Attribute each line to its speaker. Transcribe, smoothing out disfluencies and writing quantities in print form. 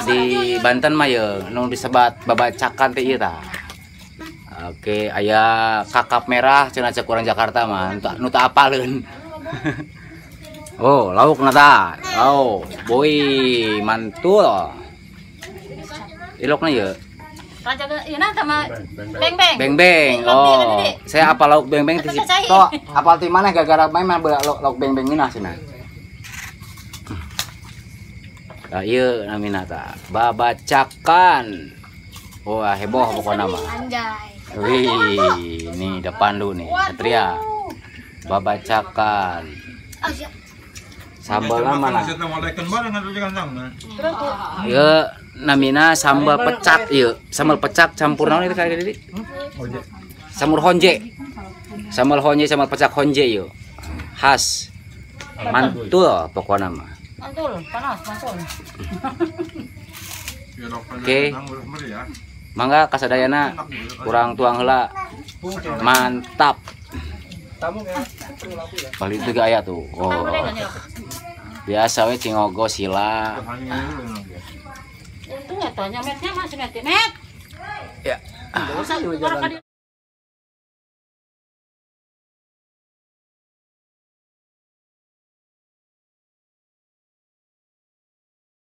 Speaker 1: Di Banten mah ya nu disebat babacakan teh ieu tah. Oke, aya kakap merah cenah cek urang Jakarta mah nu teu apaleun. Oh, lauk nata. Oh, boy mantul. Ilokna ya.
Speaker 2: Raja ieu sama beng-beng.
Speaker 1: Beng-beng. Oh, saya apa lauk beng-beng ti Tok. Apal ti maneh gara-gara main mah lauk beng-beng minah cenah. Nah, ieu namina tah babacakan. Wah, heboh pokokna mah.
Speaker 2: Anjay.
Speaker 1: Wih, nih depan lu nih, Satria. Babacakan. Sambal mana? Ya, namina sambal pecak, yuk. Sambal pecak campur naon itu kali ini? Sambal honje. Sambal honje, sambal pecak honje yuk. Khas. Mantul pokoknya mah.
Speaker 2: Mantul, panas, mantul.
Speaker 1: Oke. Mangga kasadayana kurang tuang heula. Mantap. Balik juga aya tuh. Oh. Biasa we cingogo sila.
Speaker 2: Untung eta nyametnya masih net.
Speaker 1: Ya.